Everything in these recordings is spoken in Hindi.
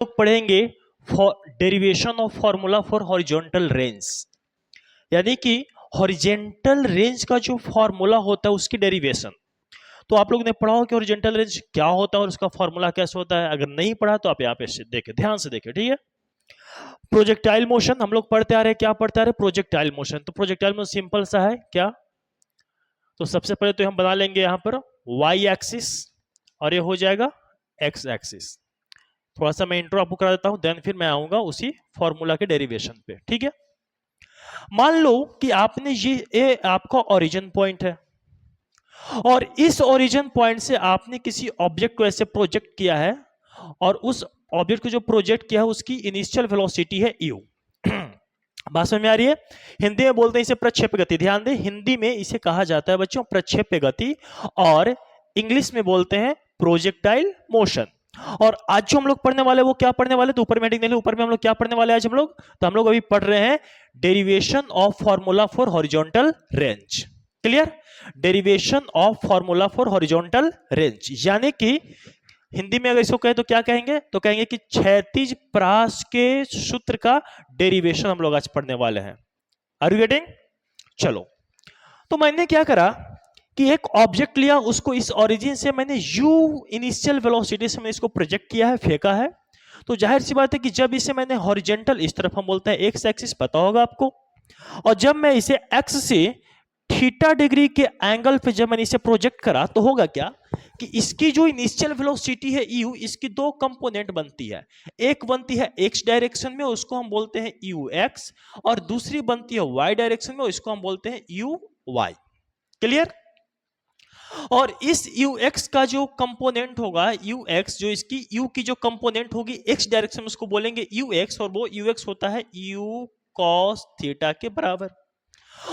लोग पढ़ेंगे derivation of formula for horizontal range, यानी कि हॉरिजॉन्टल रेंज का जो फॉर्मूला होता है उसकी डेरिवेशन। तो आप लोगों ने पढ़ा हो कि हॉरिजॉन्टल रेंज क्या होता है और उसका फॉर्मूला कैसे होता है। अगर नहीं पढ़ा तो आप यहाँ पे देखें, ध्यान से देखें, ठीक है। प्रोजेक्टाइल मोशन हम लोग पढ़ते आ रहे हैं, क्या पढ़ते आ रहे हैं, प्रोजेक्टाइल मोशन। तो प्रोजेक्टाइल मोशन सिंपल सा है क्या, तो सबसे पहले तो हम बना लेंगे यहाँ पर वाई एक्सिस और ये हो जाएगा एक्स एक्सिस। थोड़ा सा मैं इंट्रो आपको करा देता हूं, देन फिर मैं आऊंगा उसी फॉर्मूला के डेरिवेशन पे, ठीक है। मान लो कि आपने ये आपका ओरिजिन पॉइंट है और इस ओरिजिन पॉइंट से आपने किसी ऑब्जेक्ट को ऐसे प्रोजेक्ट किया है और उस ऑब्जेक्ट को जो प्रोजेक्ट किया है उसकी इनिशियल वेलोसिटी है u। बात समझ में आ रही है। हिंदी में बोलते हैं इसे प्रक्षेप्य गति, ध्यान दें हिंदी में इसे कहा जाता है बच्चों प्रक्षेप्य गति, और इंग्लिश में बोलते हैं प्रोजेक्टाइल मोशन। और आज जो हम लोग पढ़ने वाले वो क्या पढ़ने वाले, तो ऊपर में हेडिंग देख लो, ऊपर में हम लोग क्या पढ़ने वाले आज हम लोग, तो हम लोग अभी पढ़ रहे हैं derivation of formula for horizontal range. Clear, derivation of formula for horizontal range, यानी कि हिंदी में अगर इसको कहें तो क्या कहेंगे, तो कहेंगे कि क्षैतिज प्रास के सूत्र का डेरिवेशन हम लोग आज पढ़ने वाले हैं। Are you getting? चलो, तो मैंने क्या करा कि एक ऑब्जेक्ट लिया, उसको इस ओरिजिन से मैंने u इनिशियल वेलोसिटी से मैंने इसको प्रोजेक्ट किया है, फेंका है। तो जाहिर सी बात है कि जब इसे मैंने हॉरिजॉन्टल, इस तरफ हम बोलते हैं एक्स एक्सिस, पता होगा आपको, और जब मैं इसे x से थीटा डिग्री के एंगल पे जब मैंने इसे प्रोजेक्ट करा तो होगा क्या कि इसकी जो इनिशियल वेलोसिटी है u, इसकी दो कंपोनेंट बनती है। एक बनती है x डायरेक्शन में, उसको हम बोलते हैं ux, और दूसरी बनती है y डायरेक्शन में, इसको हम बोलते हैं uy। क्लियर? और इस ux का जो कंपोनेंट होगा, ux जो इसकी u की जो कंपोनेंट होगी x डायरेक्शन में, उसको बोलेंगे ux, और वो ux होता है u cos थीटा के बराबर।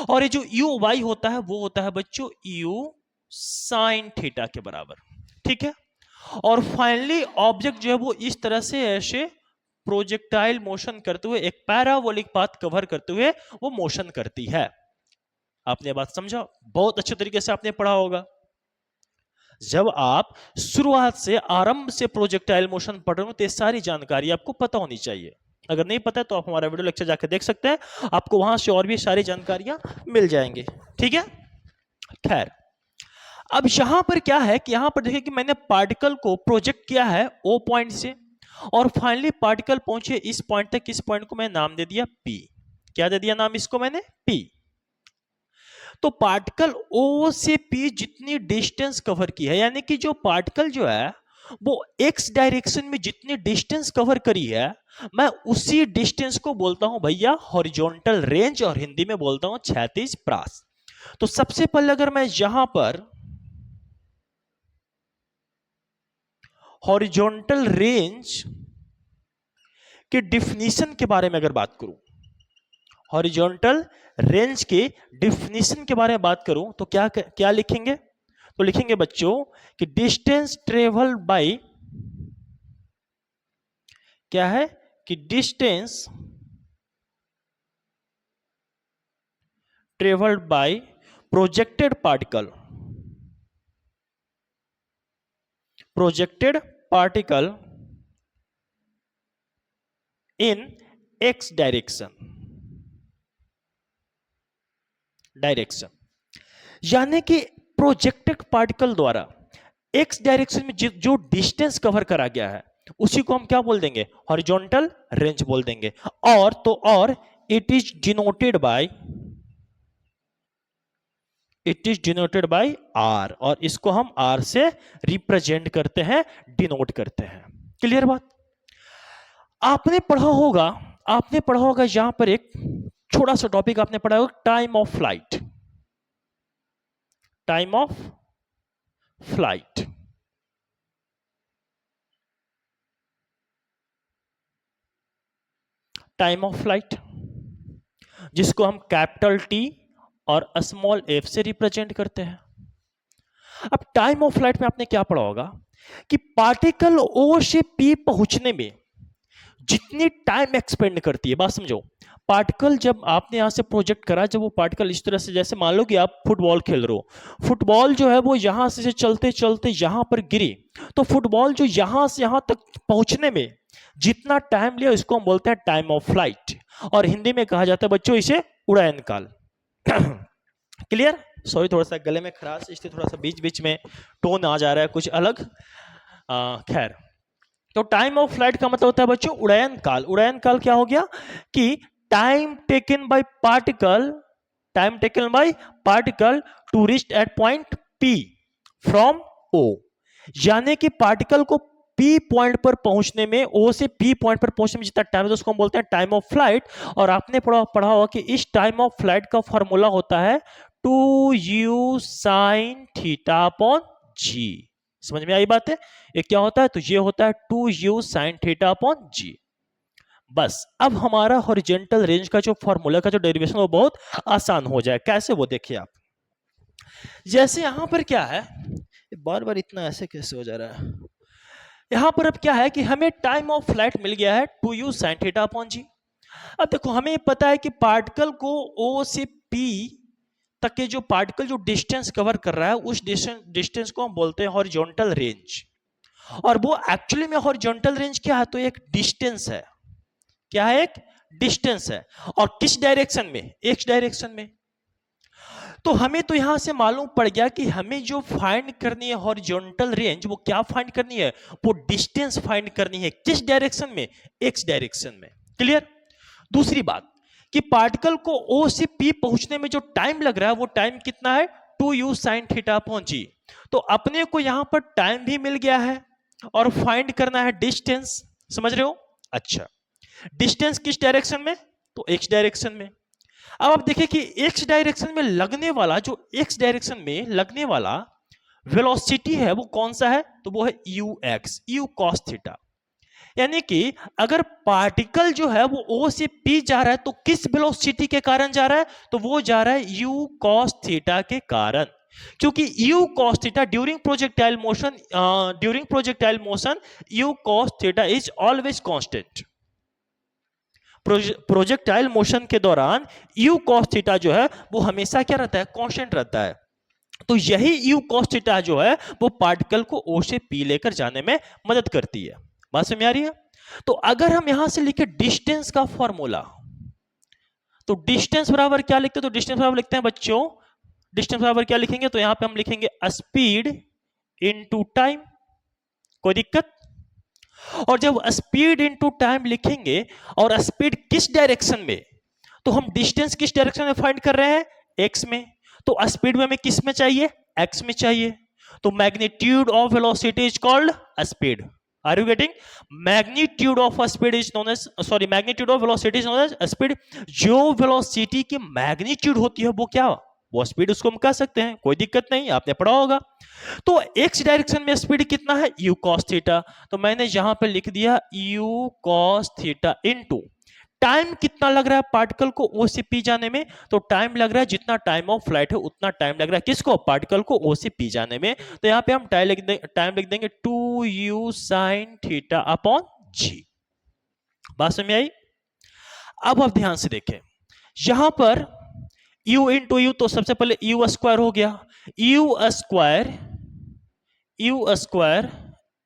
और ये जो uy होता है वो होता है बच्चों u sin थीटा के बराबर, ठीक है। और फाइनली ऑब्जेक्ट जो है वो इस तरह से ऐसे प्रोजेक्टाइल मोशन करते हुए एक पैराबोलिक पाथ कवर करते हुए वो मोशन करती है। आपने बात समझा? बहुत अच्छे तरीके से आपने पढ़ा होगा। जब आप शुरुआत से आरंभ से प्रोजेक्टाइल मोशन पढ़ रहे हो तो ये सारी जानकारी आपको पता होनी चाहिए। अगर नहीं पता है तो आप हमारा वीडियो लेक्चर जाकर देख सकते हैं, आपको वहां से और भी सारी जानकारियां मिल जाएंगी, ठीक है। खैर, अब यहां पर क्या है कि यहां पर देखिए कि मैंने पार्टिकल को प्रोजेक्ट किया है ओ पॉइंट से, और फाइनली पार्टिकल पहुंचे इस पॉइंट तक। इस पॉइंट को मैं नाम दे दिया P। क्या दे दिया नाम इसको मैंने? P। तो पार्टिकल O से P जितनी डिस्टेंस कवर की है, यानी कि जो पार्टिकल जो है वो x डायरेक्शन में जितनी डिस्टेंस कवर करी है, मैं उसी डिस्टेंस को बोलता हूं भैया हॉरिजॉन्टल रेंज, और हिंदी में बोलता हूं क्षैतिज प्रास। तो सबसे पहले अगर मैं यहां पर हॉरिजॉन्टल रेंज के डिफिनीशन के बारे में अगर बात करूं, हॉरिजॉन्टल रेंज के डिफिनीशन के बारे में बात करूं तो क्या क्या लिखेंगे, तो लिखेंगे बच्चों कि डिस्टेंस ट्रेवल बाय, क्या है कि distance travelled by projected particle, projected particle in x direction, यानी कि प्रोजेक्टेड पार्टिकल द्वारा एक्स डायरेक्शन में जो डिस्टेंस कवर करा गया है उसी को हम क्या बोल देंगे? हॉरिजॉन्टल रेंज बोल देंगे। और तो और it is denoted by, it is denoted by R, और इसको हम आर से रिप्रेजेंट करते हैं, डिनोट करते हैं। क्लियर बात? आपने पढ़ा होगा, आपने पढ़ा होगा यहां पर एक छोटा सा टॉपिक आपने पढ़ा होगा, time of flight. Time of flight, time of flight जिसको हम कैपिटल टी और स्मॉल एफ से रिप्रेजेंट करते हैं। अब टाइम ऑफ फ्लाइट में आपने क्या पढ़ा होगा कि पार्टिकल ओ से पी पहुंचने में जितनी टाइम एक्सपेंड करती है, बात समझो। पार्टिकल जब आपने यहां से प्रोजेक्ट करा, जब वो पार्टिकल इस तरह से, जैसे मान लो कि आप फुटबॉल खेल रहे हो, फुटबॉल जो है वो यहां से चलते चलते यहां पर गिरी, तो फुटबॉल जो यहां से यहां तक पहुंचने में जितना टाइम लिया इसको हम बोलते हैं टाइम ऑफ फ्लाइट, और हिंदी में कहा जाता है बच्चों इसे उड़ान काल। क्लियर? सॉरी थोड़ा सा गले में खराश, इसलिए थोड़ा सा बीच बीच में टोन आ जा रहा है कुछ अलग। खैर, तो टाइम ऑफ फ्लाइट का मतलब होता है बच्चों उड़ान काल। उड़ान काल क्या हो गया कि time taken by particle to reach at point P from O, यानी कि पार्टिकल को P पॉइंट पर पहुंचने में, O से P पॉइंट पर पहुंचने में जितना टाइम है उसको हम बोलते हैं टाइम ऑफ फ्लाइट। और आपने पढ़ा होगा कि इस टाइम ऑफ फ्लाइट का फॉर्मूला होता है 2u sin theta upon g। समझ में आई बात है? ये क्या होता है? तो ये होता है 2u sin theta upon g। बस अब हमारा हॉरिजॉन्टल रेंज का जो फॉर्मूला का जो डेरिवेशन वो बहुत आसान हो जाए। कैसे वो देखिए आप, जैसे यहां पर क्या है, बार बार इतना ऐसे कैसे हो जा रहा है, यहां पर अब क्या है कि हमें टाइम ऑफ फ्लाइट मिल गया है 2u sin थीटा अपॉन जी। अब देखो हमें पता है कि पार्टिकल को O से P तक के जो पार्टिकल जो डिस्टेंस कवर कर रहा है उस डिस्टेंस को हम बोलते हैं हॉरिजॉन्टल रेंज। और वो एक्चुअली में हॉरिजॉन्टल रेंज क्या है? तो एक डिस्टेंस है। क्या है? एक डिस्टेंस है। और किस डायरेक्शन में? एक्स डायरेक्शन में। तो हमें तो यहां से मालूम पड़ गया कि हमें जो फाइंड करनी है हॉरिजॉन्टल रेंज, वो क्या फाइंड करनी है? वो डिस्टेंस फाइंड करनी है। किस डायरेक्शन में? एक्स डायरेक्शन में। क्लियर? दूसरी बात कि पार्टिकल को O से P पहुंचने में जो टाइम लग रहा है वो टाइम कितना है? 2u sin थीटा अपॉन जी। तो अपने को यहां पर टाइम भी मिल गया है और फाइंड करना है डिस्टेंस। समझ रहे हो? अच्छा, डिस्टेंस किस डायरेक्शन में? तो एक्स डायरेक्शन में। अब आप देखिए कि एक्स डायरेक्शन में लगने वाला, जो एक्स डायरेक्शन में लगने वाला वेलोसिटी है वो कौन सा है? तो वो है ux, u cos थीटा। यानी कि अगर पार्टिकल जो है वो O से P जा रहा है तो किस वेलोसिटी के कारण जा रहा है? तो वो जा रहा है u cos थीटा के कारण। क्योंकि u cos theta during projectile motion u cos theta is always constant. Projectile motion के दौरान u cos थीटा जो है वो हमेशा क्या रहता है? कांस्टेंट रहता है। तो यही u cos थीटा जो है वो पार्टिकल को O से P लेकर जाने में मदद करती है। बात समझ आ रही है? तो अगर हम यहां से लिखे डिस्टेंस का फॉर्मूला, तो डिस्टेंस बराबर क्या लिखते हैं? तो डिस्टेंस बराबर लिखते हैं बच्चों, डिस्टेंस बराबर क्या लिखेंगे? तो यहां पे हम लिखेंगे स्पीड इनटू टाइम। कोई दिक्कत? और जब स्पीड इनटू टाइम लिखेंगे और स्पीड किस डायरेक्शन में, तो हम डिस्टेंस किस डायरेक्शन में फाइंड कर रहे हैं? एक्स में। तो स्पीड में हमें किस में चाहिए? एक्स में चाहिए। तो magnitude of velocity is called speed. Are you getting? Magnitude of speed is known as, sorry, magnitude of velocity is known as speed। जो वेलोसिटी की मैग्नीट्यूड होती है वो क्या? वो स्पीड, उसको हम कह सकते हैं। कोई दिक्कत नहीं, आपने पढ़ा होगा। तो एक्स डायरेक्शन में स्पीड कितना है? u cos theta. तो मैंने यहां पे लिख दिया u cos theta into time कितना लग रहा है पार्टिकल को O से P जाने में? तो टाइम लग रहा है जितना टाइम ऑफ फ्लाइट है उतना टाइम लग रहा है किसको? पार्टिकल को O से P जाने में। तो यहां पे हम टाइम लिख देंगे 2u sin theta upon g। बात समझ में आई? अब आप ध्यान से देखें, यहां पर u इंटू यू, तो सबसे पहले u स्क्वायर हो गया। u स्क्वायर,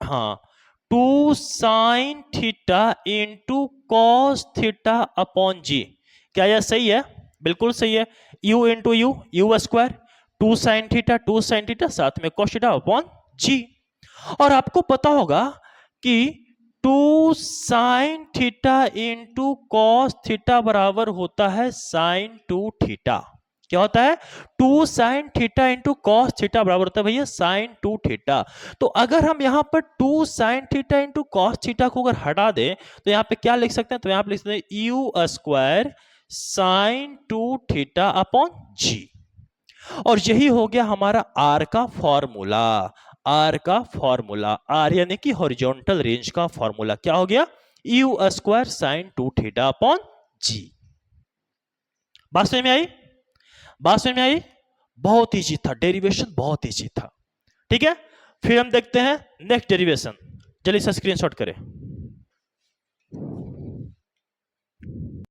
हाँ, 2 sin theta into cos theta upon g. क्या यह सही है? बिल्कुल सही है। u into u square, 2 sin theta साथ में कॉस थीटा अपॉन जी। और आपको पता होगा कि 2 sin theta into cos theta बराबर होता है sin 2 थीटा। क्या होता है? 2 sin theta into cos theta बराबर होता है भैया sin 2 थीटा। तो अगर हम यहां पर 2 sin theta into cos theta को अगर हटा दें तो यहां पे क्या लिख सकते हैं? तो यहां पे लिख सकते हैं u square sin 2 theta upon g. और यही हो गया हमारा R का फॉर्मूला। R का फॉर्मूला, R यानी कि हॉरिजॉन्टल रेंज का फॉर्मूला क्या हो गया? u square sin 2 theta upon g. बात समझ में आई? बात समझ में आई? बहुत इजी था, डेरिवेशन बहुत इजी था। ठीक है, फिर हम देखते हैं नेक्स्ट डेरिवेशन। चलिए इसका स्क्रीनशॉट करें।